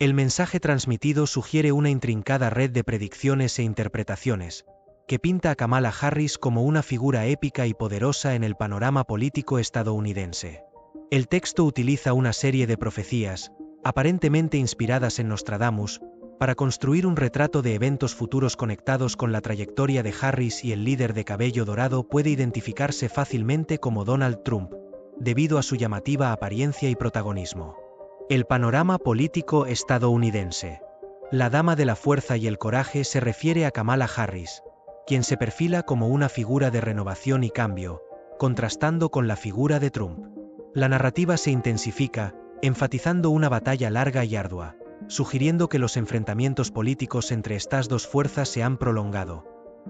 El mensaje transmitido sugiere una intrincada red de predicciones e interpretaciones, que pinta a Kamala Harris como una figura épica y poderosa en el panorama político estadounidense. El texto utiliza una serie de profecías, aparentemente inspiradas en Nostradamus, para construir un retrato de eventos futuros conectados con la trayectoria de Harris, y el líder de cabello dorado puede identificarse fácilmente como Donald Trump, debido a su llamativa apariencia y protagonismo. El panorama político estadounidense. La dama de la fuerza y el coraje se refiere a Kamala Harris, quien se perfila como una figura de renovación y cambio, contrastando con la figura de Trump. La narrativa se intensifica, enfatizando una batalla larga y ardua, sugiriendo que los enfrentamientos políticos entre estas dos fuerzas se han prolongado,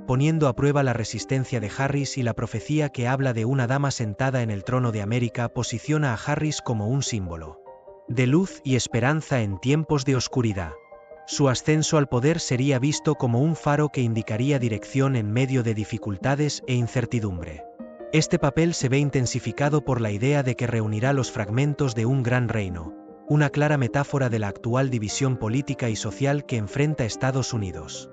poniendo a prueba la resistencia de Harris, y la profecía que habla de una dama sentada en el trono de América posiciona a Harris como un símbolo de luz y esperanza en tiempos de oscuridad. Su ascenso al poder sería visto como un faro que indicaría dirección en medio de dificultades e incertidumbre. Este papel se ve intensificado por la idea de que reunirá los fragmentos de un gran reino, una clara metáfora de la actual división política y social que enfrenta Estados Unidos.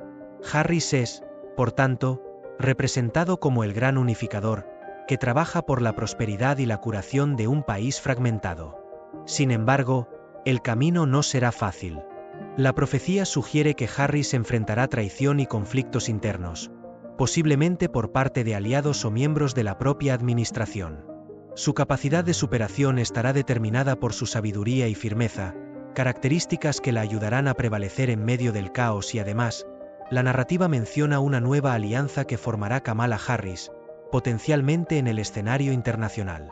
Harris es, por tanto, representado como el gran unificador, que trabaja por la prosperidad y la curación de un país fragmentado. Sin embargo, el camino no será fácil. La profecía sugiere que Harris enfrentará traición y conflictos internos, posiblemente por parte de aliados o miembros de la propia administración. Su capacidad de superación estará determinada por su sabiduría y firmeza, características que la ayudarán a prevalecer en medio del caos, y además, la narrativa menciona una nueva alianza que formará Kamala Harris, potencialmente en el escenario internacional.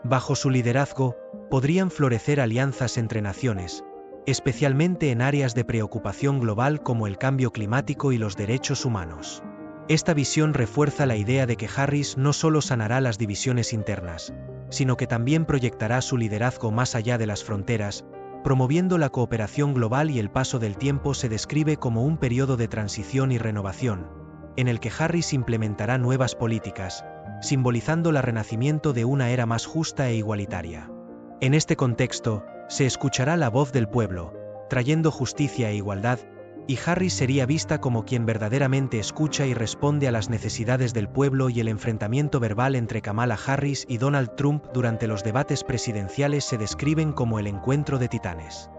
Bajo su liderazgo, podrían florecer alianzas entre naciones, especialmente en áreas de preocupación global como el cambio climático y los derechos humanos. Esta visión refuerza la idea de que Harris no solo sanará las divisiones internas, sino que también proyectará su liderazgo más allá de las fronteras, promoviendo la cooperación global, y el paso del tiempo se describe como un periodo de transición y renovación, en el que Harris implementará nuevas políticas, simbolizando el renacimiento de una era más justa e igualitaria. En este contexto, se escuchará la voz del pueblo, trayendo justicia e igualdad, y Harris sería vista como quien verdaderamente escucha y responde a las necesidades del pueblo. Y el enfrentamiento verbal entre Kamala Harris y Donald Trump durante los debates presidenciales se describen como el encuentro de titanes.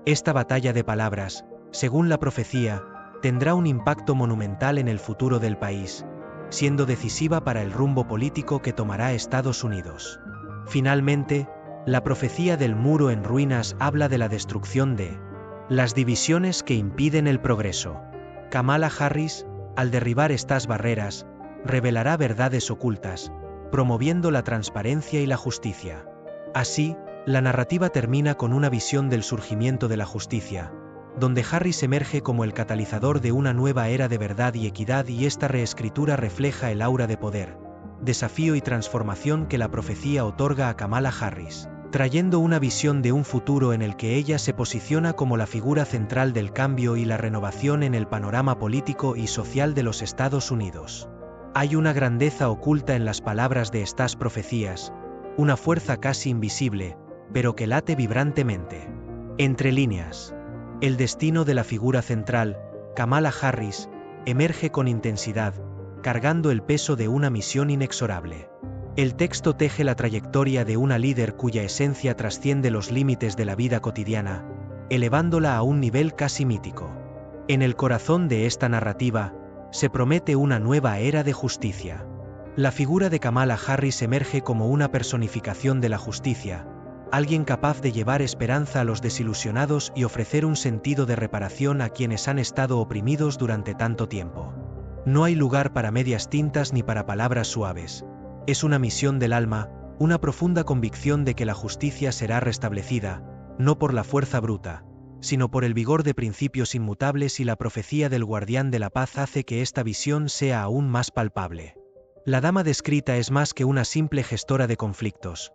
Esta batalla de palabras, según la profecía, tendrá un impacto monumental en el futuro del país, siendo decisiva para el rumbo político que tomará Estados Unidos. Finalmente, la profecía del muro en ruinas habla de la destrucción de las divisiones que impiden el progreso. Kamala Harris, al derribar estas barreras, revelará verdades ocultas, promoviendo la transparencia y la justicia. Así, la narrativa termina con una visión del surgimiento de la justicia, donde Harris emerge como el catalizador de una nueva era de verdad y equidad, y esta reescritura refleja el aura de poder, desafío y transformación que la profecía otorga a Kamala Harris, trayendo una visión de un futuro en el que ella se posiciona como la figura central del cambio y la renovación en el panorama político y social de los Estados Unidos. Hay una grandeza oculta en las palabras de estas profecías, una fuerza casi invisible, pero que late vibrantemente. Entre líneas, el destino de la figura central, Kamala Harris, emerge con intensidad, cargando el peso de una misión inexorable. El texto teje la trayectoria de una líder cuya esencia trasciende los límites de la vida cotidiana, elevándola a un nivel casi mítico. En el corazón de esta narrativa, se promete una nueva era de justicia. La figura de Kamala Harris emerge como una personificación de la justicia, alguien capaz de llevar esperanza a los desilusionados y ofrecer un sentido de reparación a quienes han estado oprimidos durante tanto tiempo. No hay lugar para medias tintas ni para palabras suaves. Es una misión del alma, una profunda convicción de que la justicia será restablecida, no por la fuerza bruta, sino por el vigor de principios inmutables, y la profecía del guardián de la paz hace que esta visión sea aún más palpable. La dama descrita es más que una simple gestora de conflictos.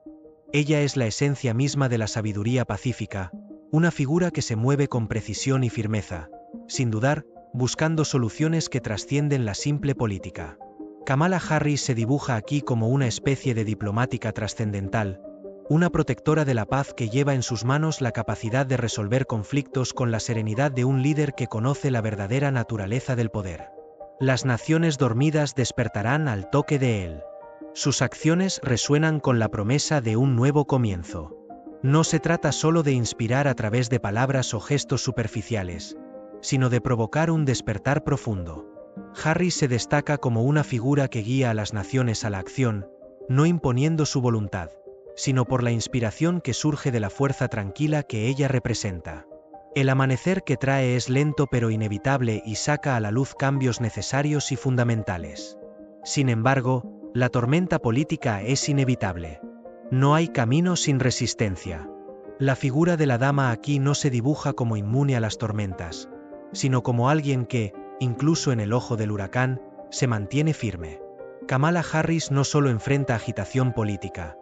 Ella es la esencia misma de la sabiduría pacífica, una figura que se mueve con precisión y firmeza, sin dudar, buscando soluciones que trascienden la simple política. Kamala Harris se dibuja aquí como una especie de diplomática trascendental, una protectora de la paz que lleva en sus manos la capacidad de resolver conflictos con la serenidad de un líder que conoce la verdadera naturaleza del poder. Las naciones dormidas despertarán al toque de él. Sus acciones resuenan con la promesa de un nuevo comienzo. No se trata solo de inspirar a través de palabras o gestos superficiales, sino de provocar un despertar profundo. Harris se destaca como una figura que guía a las naciones a la acción, no imponiendo su voluntad, sino por la inspiración que surge de la fuerza tranquila que ella representa. El amanecer que trae es lento pero inevitable y saca a la luz cambios necesarios y fundamentales. Sin embargo, la tormenta política es inevitable. No hay camino sin resistencia. La figura de la dama aquí no se dibuja como inmune a las tormentas, sino como alguien que, incluso en el ojo del huracán, se mantiene firme. Kamala Harris no solo enfrenta agitación política,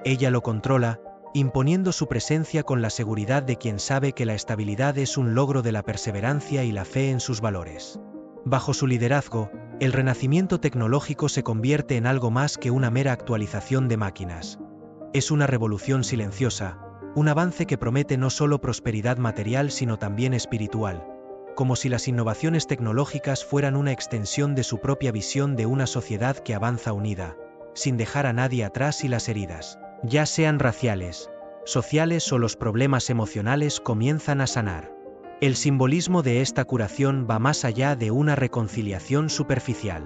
ella lo controla, imponiendo su presencia con la seguridad de quien sabe que la estabilidad es un logro de la perseverancia y la fe en sus valores. Bajo su liderazgo, el renacimiento tecnológico se convierte en algo más que una mera actualización de máquinas. Es una revolución silenciosa, un avance que promete no solo prosperidad material sino también espiritual, como si las innovaciones tecnológicas fueran una extensión de su propia visión de una sociedad que avanza unida, sin dejar a nadie atrás y las heridas, ya sean raciales, sociales o los problemas emocionales comienzan a sanar. El simbolismo de esta curación va más allá de una reconciliación superficial.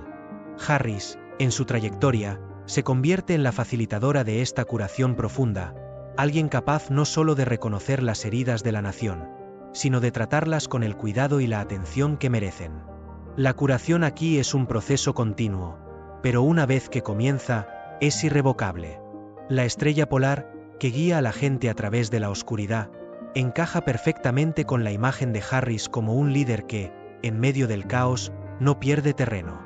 Harris, en su trayectoria, se convierte en la facilitadora de esta curación profunda, alguien capaz no solo de reconocer las heridas de la nación, sino de tratarlas con el cuidado y la atención que merecen. La curación aquí es un proceso continuo, pero una vez que comienza, es irrevocable. La estrella polar, que guía a la gente a través de la oscuridad, encaja perfectamente con la imagen de Harris como un líder que, en medio del caos, no pierde terreno.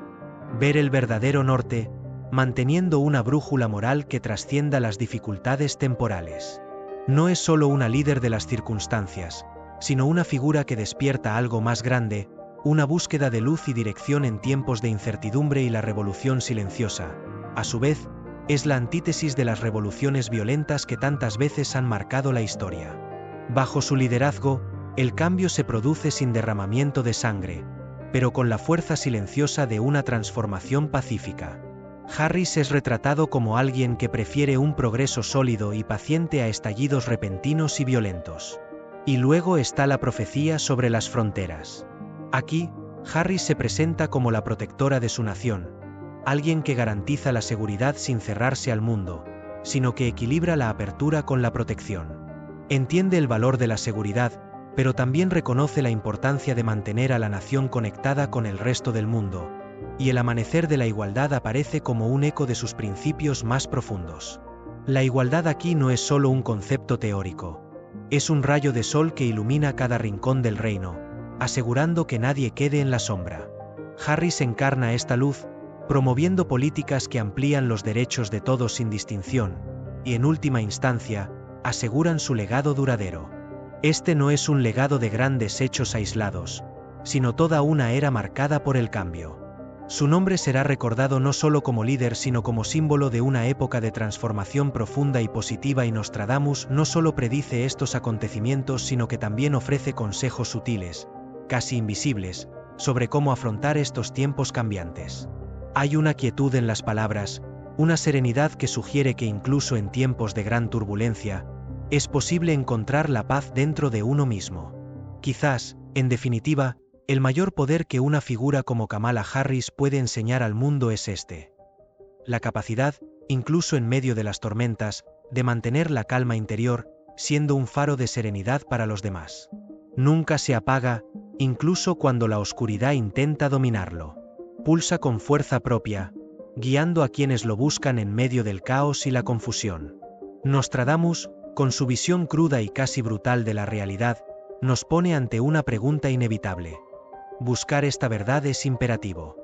Ver el verdadero norte, manteniendo una brújula moral que trascienda las dificultades temporales. No es solo una líder de las circunstancias, sino una figura que despierta algo más grande, una búsqueda de luz y dirección en tiempos de incertidumbre y la revolución silenciosa. A su vez, es la antítesis de las revoluciones violentas que tantas veces han marcado la historia. Bajo su liderazgo, el cambio se produce sin derramamiento de sangre, pero con la fuerza silenciosa de una transformación pacífica. Harris es retratado como alguien que prefiere un progreso sólido y paciente a estallidos repentinos y violentos. Y luego está la profecía sobre las fronteras. Aquí, Harris se presenta como la protectora de su nación, alguien que garantiza la seguridad sin cerrarse al mundo, sino que equilibra la apertura con la protección. Entiende el valor de la seguridad, pero también reconoce la importancia de mantener a la nación conectada con el resto del mundo, y el amanecer de la igualdad aparece como un eco de sus principios más profundos. La igualdad aquí no es solo un concepto teórico, es un rayo de sol que ilumina cada rincón del reino, asegurando que nadie quede en la sombra. Harris encarna esta luz, promoviendo políticas que amplían los derechos de todos sin distinción, y en última instancia, aseguran su legado duradero. Este no es un legado de grandes hechos aislados, sino toda una era marcada por el cambio. Su nombre será recordado no solo como líder sino como símbolo de una época de transformación profunda y positiva, y Nostradamus no solo predice estos acontecimientos sino que también ofrece consejos sutiles, casi invisibles, sobre cómo afrontar estos tiempos cambiantes. Hay una quietud en las palabras, una serenidad que sugiere que incluso en tiempos de gran turbulencia, es posible encontrar la paz dentro de uno mismo. Quizás, en definitiva, el mayor poder que una figura como Kamala Harris puede enseñar al mundo es este: la capacidad, incluso en medio de las tormentas, de mantener la calma interior, siendo un faro de serenidad para los demás. Nunca se apaga, incluso cuando la oscuridad intenta dominarlo. Pulsa con fuerza propia, guiando a quienes lo buscan en medio del caos y la confusión. Nostradamus, con su visión cruda y casi brutal de la realidad, nos pone ante una pregunta inevitable. Buscar esta verdad es imperativo.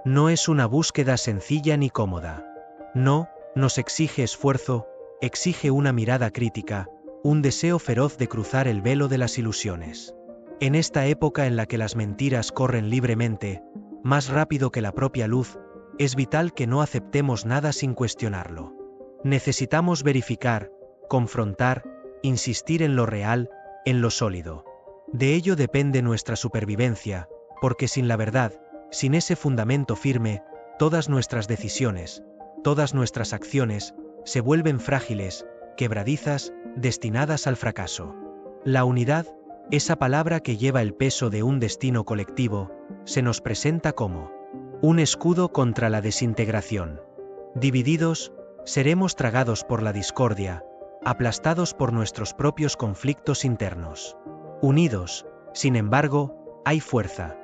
No es una búsqueda sencilla ni cómoda. No, nos exige esfuerzo, exige una mirada crítica, un deseo feroz de cruzar el velo de las ilusiones. En esta época en la que las mentiras corren libremente, más rápido que la propia luz, es vital que no aceptemos nada sin cuestionarlo. Necesitamos verificar, confrontar, insistir en lo real, en lo sólido. De ello depende nuestra supervivencia, porque sin la verdad, sin ese fundamento firme, todas nuestras decisiones, todas nuestras acciones, se vuelven frágiles, quebradizas, destinadas al fracaso. La unidad, esa palabra que lleva el peso de un destino colectivo, se nos presenta como un escudo contra la desintegración. Divididos, seremos tragados por la discordia, aplastados por nuestros propios conflictos internos. Unidos, sin embargo, hay fuerza.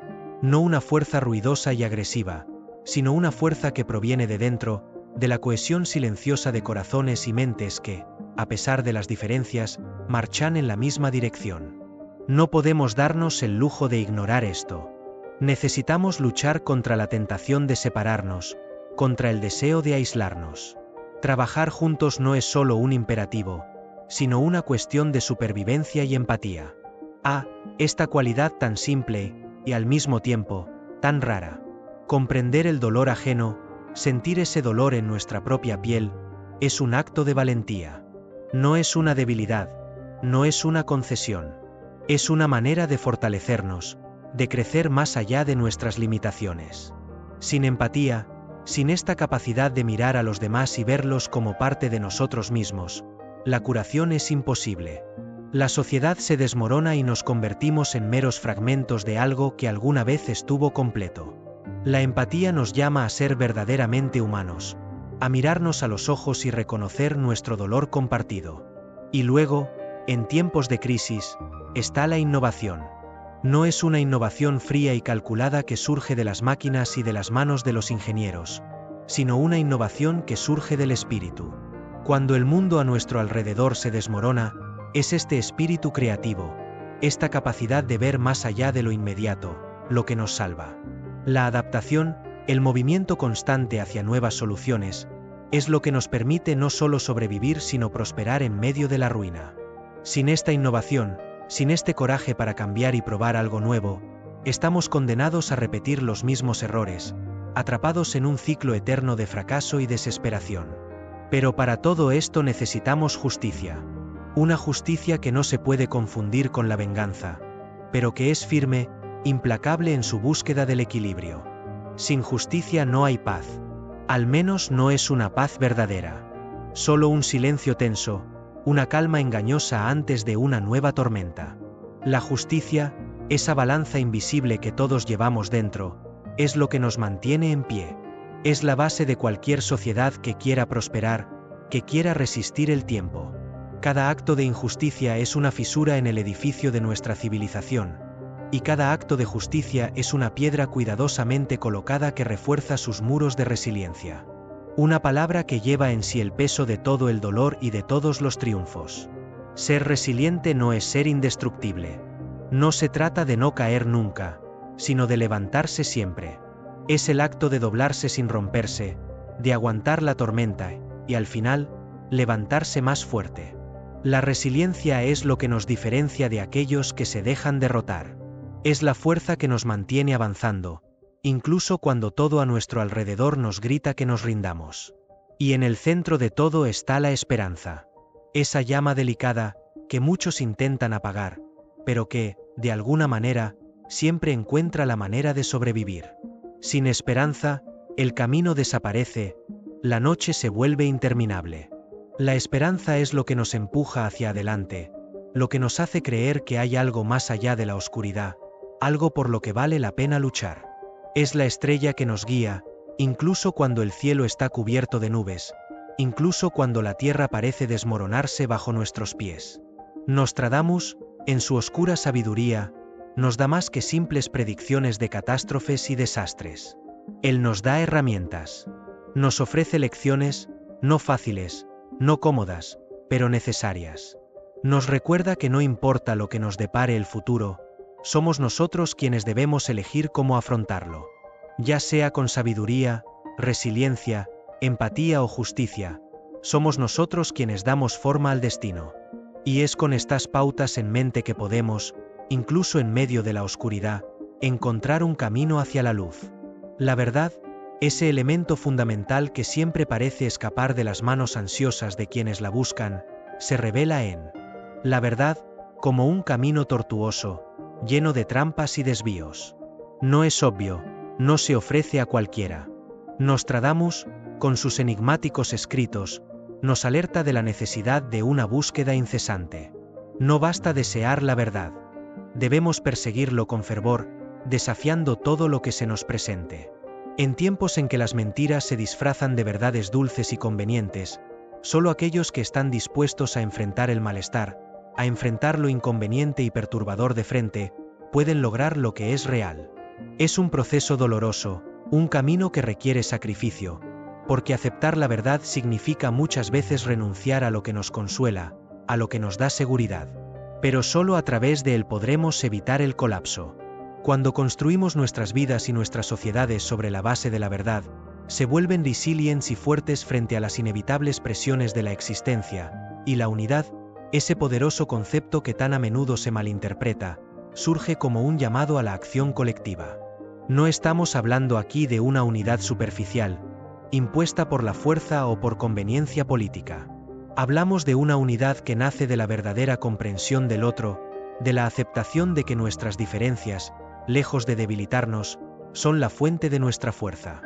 No una fuerza ruidosa y agresiva, sino una fuerza que proviene de dentro, de la cohesión silenciosa de corazones y mentes que, a pesar de las diferencias, marchan en la misma dirección. No podemos darnos el lujo de ignorar esto. Necesitamos luchar contra la tentación de separarnos, contra el deseo de aislarnos. Trabajar juntos no es solo un imperativo, sino una cuestión de supervivencia y empatía. Esta cualidad tan simple, y al mismo tiempo, tan rara. Comprender el dolor ajeno, sentir ese dolor en nuestra propia piel, es un acto de valentía. No es una debilidad, no es una concesión. Es una manera de fortalecernos, de crecer más allá de nuestras limitaciones. Sin empatía, sin esta capacidad de mirar a los demás y verlos como parte de nosotros mismos, la curación es imposible. La sociedad se desmorona y nos convertimos en meros fragmentos de algo que alguna vez estuvo completo. La empatía nos llama a ser verdaderamente humanos, a mirarnos a los ojos y reconocer nuestro dolor compartido. Y luego, en tiempos de crisis, está la innovación. No es una innovación fría y calculada que surge de las máquinas y de las manos de los ingenieros, sino una innovación que surge del espíritu. Cuando el mundo a nuestro alrededor se desmorona, es este espíritu creativo, esta capacidad de ver más allá de lo inmediato, lo que nos salva. La adaptación, el movimiento constante hacia nuevas soluciones, es lo que nos permite no solo sobrevivir sino prosperar en medio de la ruina. Sin esta innovación, sin este coraje para cambiar y probar algo nuevo, estamos condenados a repetir los mismos errores, atrapados en un ciclo eterno de fracaso y desesperación. Pero para todo esto necesitamos justicia. Una justicia que no se puede confundir con la venganza, pero que es firme, implacable en su búsqueda del equilibrio. Sin justicia no hay paz. Al menos no es una paz verdadera. Solo un silencio tenso, una calma engañosa antes de una nueva tormenta. La justicia, esa balanza invisible que todos llevamos dentro, es lo que nos mantiene en pie. Es la base de cualquier sociedad que quiera prosperar, que quiera resistir el tiempo. Cada acto de injusticia es una fisura en el edificio de nuestra civilización, y cada acto de justicia es una piedra cuidadosamente colocada que refuerza sus muros de resiliencia. Una palabra que lleva en sí el peso de todo el dolor y de todos los triunfos. Ser resiliente no es ser indestructible. No se trata de no caer nunca, sino de levantarse siempre. Es el acto de doblarse sin romperse, de aguantar la tormenta, y al final, levantarse más fuerte. La resiliencia es lo que nos diferencia de aquellos que se dejan derrotar. Es la fuerza que nos mantiene avanzando, incluso cuando todo a nuestro alrededor nos grita que nos rindamos. Y en el centro de todo está la esperanza. Esa llama delicada, que muchos intentan apagar, pero que, de alguna manera, siempre encuentra la manera de sobrevivir. Sin esperanza, el camino desaparece, la noche se vuelve interminable. La esperanza es lo que nos empuja hacia adelante, lo que nos hace creer que hay algo más allá de la oscuridad, algo por lo que vale la pena luchar. Es la estrella que nos guía, incluso cuando el cielo está cubierto de nubes, incluso cuando la tierra parece desmoronarse bajo nuestros pies. Nostradamus, en su oscura sabiduría, nos da más que simples predicciones de catástrofes y desastres. Él nos da herramientas. Nos ofrece lecciones, no fáciles, no cómodas, pero necesarias. Nos recuerda que no importa lo que nos depare el futuro, somos nosotros quienes debemos elegir cómo afrontarlo. Ya sea con sabiduría, resiliencia, empatía o justicia, somos nosotros quienes damos forma al destino. Y es con estas pautas en mente que podemos, incluso en medio de la oscuridad, encontrar un camino hacia la luz. La verdad, ese elemento fundamental que siempre parece escapar de las manos ansiosas de quienes la buscan, se revela en la verdad, como un camino tortuoso, lleno de trampas y desvíos. No es obvio, no se ofrece a cualquiera. Nostradamus, con sus enigmáticos escritos, nos alerta de la necesidad de una búsqueda incesante. No basta desear la verdad. Debemos perseguirlo con fervor, desafiando todo lo que se nos presente. En tiempos en que las mentiras se disfrazan de verdades dulces y convenientes, solo aquellos que están dispuestos a enfrentar el malestar, a enfrentar lo inconveniente y perturbador de frente, pueden lograr lo que es real. Es un proceso doloroso, un camino que requiere sacrificio, porque aceptar la verdad significa muchas veces renunciar a lo que nos consuela, a lo que nos da seguridad. Pero solo a través de él podremos evitar el colapso. Cuando construimos nuestras vidas y nuestras sociedades sobre la base de la verdad, se vuelven resilientes y fuertes frente a las inevitables presiones de la existencia, y la unidad, ese poderoso concepto que tan a menudo se malinterpreta, surge como un llamado a la acción colectiva. No estamos hablando aquí de una unidad superficial, impuesta por la fuerza o por conveniencia política. Hablamos de una unidad que nace de la verdadera comprensión del otro, de la aceptación de que nuestras diferencias, lejos de debilitarnos, son la fuente de nuestra fuerza.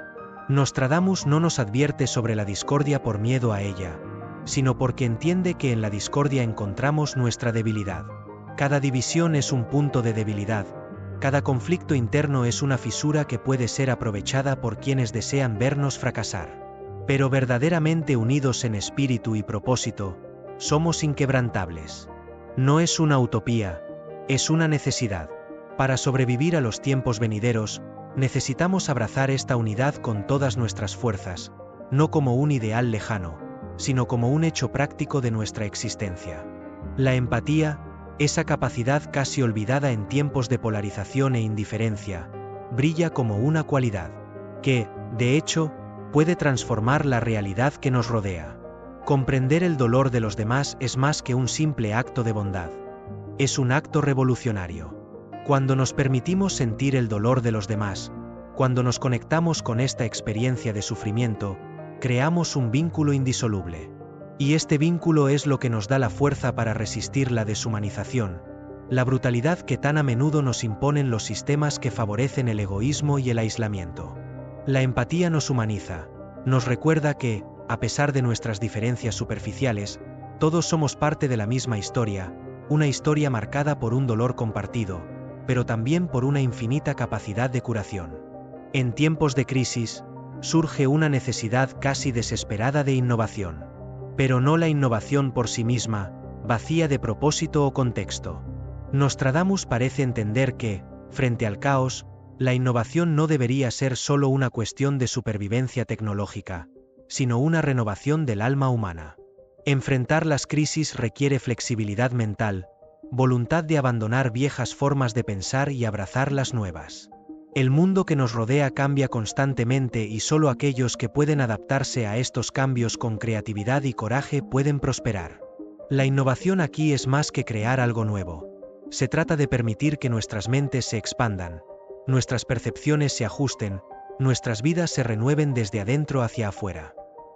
Nostradamus no nos advierte sobre la discordia por miedo a ella, sino porque entiende que en la discordia encontramos nuestra debilidad. Cada división es un punto de debilidad, cada conflicto interno es una fisura que puede ser aprovechada por quienes desean vernos fracasar. Pero verdaderamente unidos en espíritu y propósito, somos inquebrantables. No es una utopía, es una necesidad. Para sobrevivir a los tiempos venideros, necesitamos abrazar esta unidad con todas nuestras fuerzas, no como un ideal lejano, sino como un hecho práctico de nuestra existencia. La empatía, esa capacidad casi olvidada en tiempos de polarización e indiferencia, brilla como una cualidad, que, de hecho, puede transformar la realidad que nos rodea. Comprender el dolor de los demás es más que un simple acto de bondad. Es un acto revolucionario. Cuando nos permitimos sentir el dolor de los demás, cuando nos conectamos con esta experiencia de sufrimiento, creamos un vínculo indisoluble. Y este vínculo es lo que nos da la fuerza para resistir la deshumanización, la brutalidad que tan a menudo nos imponen los sistemas que favorecen el egoísmo y el aislamiento. La empatía nos humaniza, nos recuerda que, a pesar de nuestras diferencias superficiales, todos somos parte de la misma historia, una historia marcada por un dolor compartido, pero también por una infinita capacidad de curación. En tiempos de crisis, surge una necesidad casi desesperada de innovación. Pero no la innovación por sí misma, vacía de propósito o contexto. Nostradamus parece entender que, frente al caos, la innovación no debería ser solo una cuestión de supervivencia tecnológica, sino una renovación del alma humana. Enfrentar las crisis requiere flexibilidad mental, voluntad de abandonar viejas formas de pensar y abrazar las nuevas. El mundo que nos rodea cambia constantemente y solo aquellos que pueden adaptarse a estos cambios con creatividad y coraje pueden prosperar. La innovación aquí es más que crear algo nuevo. Se trata de permitir que nuestras mentes se expandan, nuestras percepciones se ajusten, nuestras vidas se renueven desde adentro hacia afuera.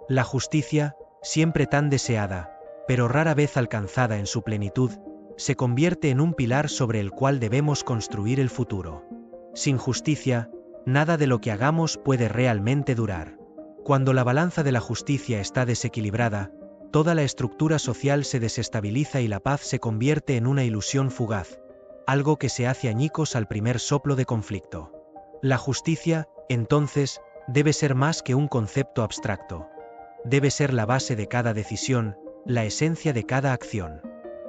La justicia, siempre tan deseada, pero rara vez alcanzada en su plenitud, se convierte en un pilar sobre el cual debemos construir el futuro. Sin justicia, nada de lo que hagamos puede realmente durar. Cuando la balanza de la justicia está desequilibrada, toda la estructura social se desestabiliza y la paz se convierte en una ilusión fugaz, algo que se hace añicos al primer soplo de conflicto. La justicia, entonces, debe ser más que un concepto abstracto. Debe ser la base de cada decisión, la esencia de cada acción.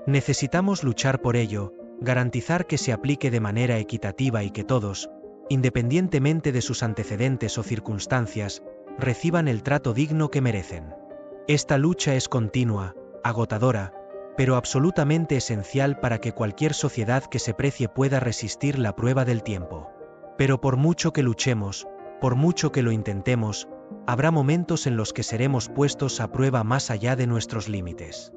Necesitamos luchar por ello, garantizar que se aplique de manera equitativa y que todos, independientemente de sus antecedentes o circunstancias, reciban el trato digno que merecen. Esta lucha es continua, agotadora, pero absolutamente esencial para que cualquier sociedad que se precie pueda resistir la prueba del tiempo. Pero por mucho que luchemos, por mucho que lo intentemos, habrá momentos en los que seremos puestos a prueba más allá de nuestros límites.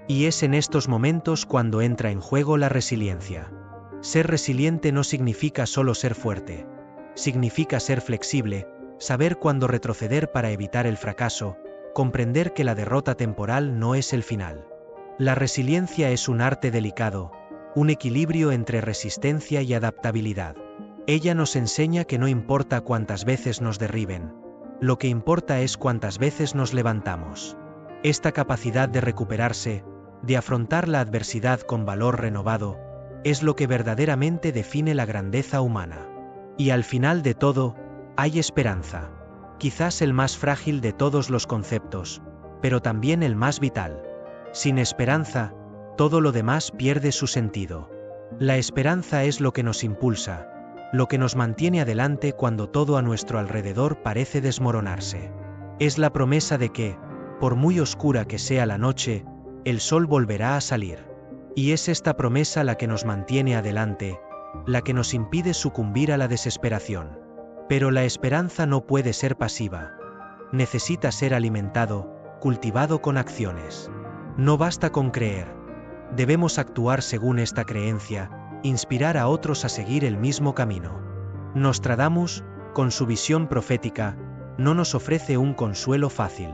Y es en estos momentos cuando entra en juego la resiliencia. Ser resiliente no significa solo ser fuerte. Significa ser flexible, saber cuándo retroceder para evitar el fracaso, comprender que la derrota temporal no es el final. La resiliencia es un arte delicado, un equilibrio entre resistencia y adaptabilidad. Ella nos enseña que no importa cuántas veces nos derriben, lo que importa es cuántas veces nos levantamos. Esta capacidad de recuperarse, de afrontar la adversidad con valor renovado, es lo que verdaderamente define la grandeza humana. Y al final de todo, hay esperanza. Quizás el más frágil de todos los conceptos, pero también el más vital. Sin esperanza, todo lo demás pierde su sentido. La esperanza es lo que nos impulsa, lo que nos mantiene adelante cuando todo a nuestro alrededor parece desmoronarse. Es la promesa de que, por muy oscura que sea la noche, el sol volverá a salir. Y es esta promesa la que nos mantiene adelante, la que nos impide sucumbir a la desesperación. Pero la esperanza no puede ser pasiva. Necesita ser alimentado, cultivado con acciones. No basta con creer. Debemos actuar según esta creencia, inspirar a otros a seguir el mismo camino. Nostradamus, con su visión profética, no nos ofrece un consuelo fácil.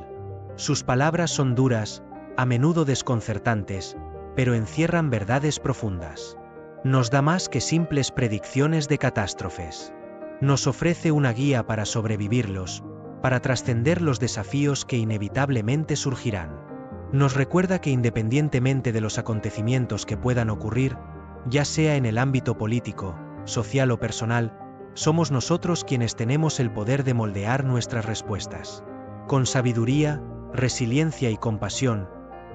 Sus palabras son duras, a menudo desconcertantes, pero encierran verdades profundas. Nos da más que simples predicciones de catástrofes. Nos ofrece una guía para sobrevivirlos, para trascender los desafíos que inevitablemente surgirán. Nos recuerda que independientemente de los acontecimientos que puedan ocurrir, ya sea en el ámbito político, social o personal, somos nosotros quienes tenemos el poder de moldear nuestras respuestas. Con sabiduría, resiliencia y compasión,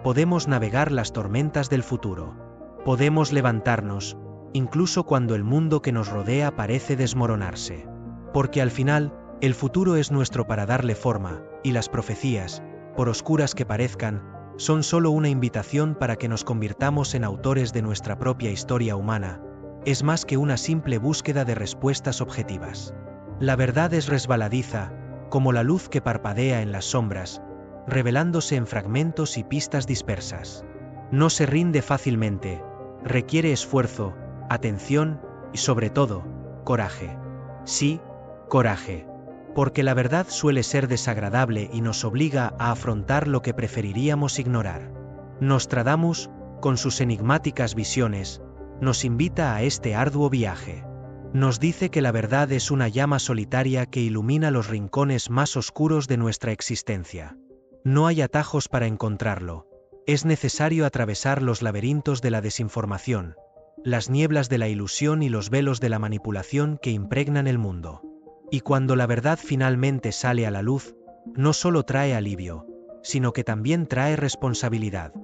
podemos navegar las tormentas del futuro. Podemos levantarnos, incluso cuando el mundo que nos rodea parece desmoronarse. Porque al final, el futuro es nuestro para darle forma, y las profecías, por oscuras que parezcan, son solo una invitación para que nos convirtamos en autores de nuestra propia historia humana. Es más que una simple búsqueda de respuestas objetivas. La verdad es resbaladiza, como la luz que parpadea en las sombras, revelándose en fragmentos y pistas dispersas. No se rinde fácilmente, requiere esfuerzo, atención y sobre todo, coraje. Sí, coraje. Porque la verdad suele ser desagradable y nos obliga a afrontar lo que preferiríamos ignorar. Nostradamus, con sus enigmáticas visiones, nos invita a este arduo viaje. Nos dice que la verdad es una llama solitaria que ilumina los rincones más oscuros de nuestra existencia. No hay atajos para encontrarlo. Es necesario atravesar los laberintos de la desinformación, las nieblas de la ilusión y los velos de la manipulación que impregnan el mundo. Y cuando la verdad finalmente sale a la luz, no solo trae alivio, sino que también trae responsabilidad.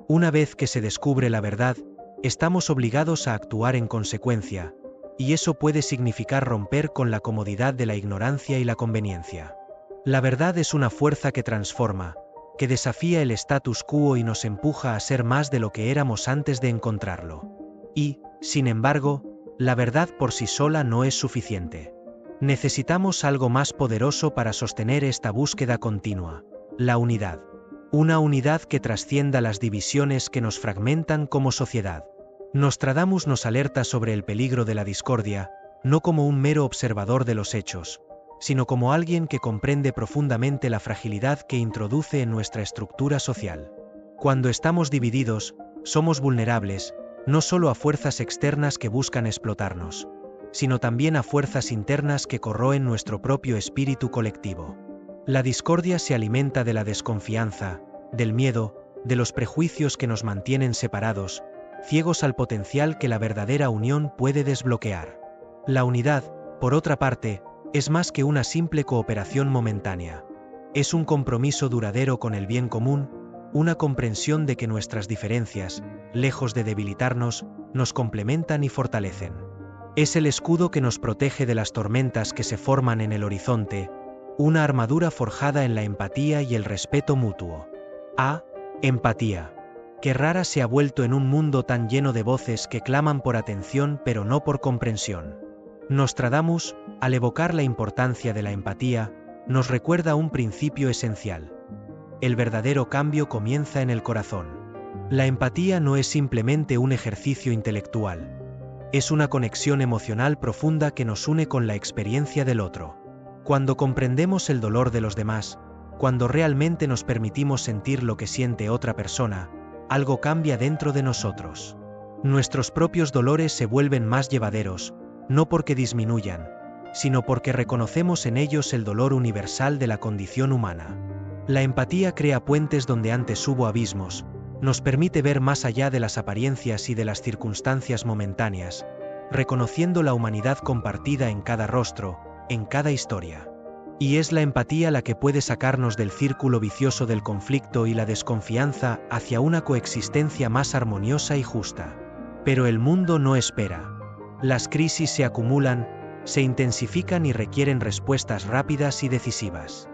Una vez que se descubre la verdad, estamos obligados a actuar en consecuencia, y eso puede significar romper con la comodidad de la ignorancia y la conveniencia. La verdad es una fuerza que transforma, que desafía el status quo y nos empuja a ser más de lo que éramos antes de encontrarlo. Y, sin embargo, la verdad por sí sola no es suficiente. Necesitamos algo más poderoso para sostener esta búsqueda continua: la unidad. Una unidad que trascienda las divisiones que nos fragmentan como sociedad. Nostradamus nos alerta sobre el peligro de la discordia, no como un mero observador de los hechos, sino como alguien que comprende profundamente la fragilidad que introduce en nuestra estructura social. Cuando estamos divididos, somos vulnerables, no solo a fuerzas externas que buscan explotarnos, sino también a fuerzas internas que corroen nuestro propio espíritu colectivo. La discordia se alimenta de la desconfianza, del miedo, de los prejuicios que nos mantienen separados, ciegos al potencial que la verdadera unión puede desbloquear. La unidad, por otra parte, es más que una simple cooperación momentánea. Es un compromiso duradero con el bien común, una comprensión de que nuestras diferencias, lejos de debilitarnos, nos complementan y fortalecen. Es el escudo que nos protege de las tormentas que se forman en el horizonte, una armadura forjada en la empatía y el respeto mutuo. Empatía. Qué rara se ha vuelto en un mundo tan lleno de voces que claman por atención pero no por comprensión. Nostradamus, al evocar la importancia de la empatía, nos recuerda un principio esencial. El verdadero cambio comienza en el corazón. La empatía no es simplemente un ejercicio intelectual. Es una conexión emocional profunda que nos une con la experiencia del otro. Cuando comprendemos el dolor de los demás, cuando realmente nos permitimos sentir lo que siente otra persona, algo cambia dentro de nosotros. Nuestros propios dolores se vuelven más llevaderos, no porque disminuyan, sino porque reconocemos en ellos el dolor universal de la condición humana. La empatía crea puentes donde antes hubo abismos, nos permite ver más allá de las apariencias y de las circunstancias momentáneas, reconociendo la humanidad compartida en cada rostro, en cada historia. Y es la empatía la que puede sacarnos del círculo vicioso del conflicto y la desconfianza hacia una coexistencia más armoniosa y justa. Pero el mundo no espera. Las crisis se acumulan, se intensifican y requieren respuestas rápidas y decisivas.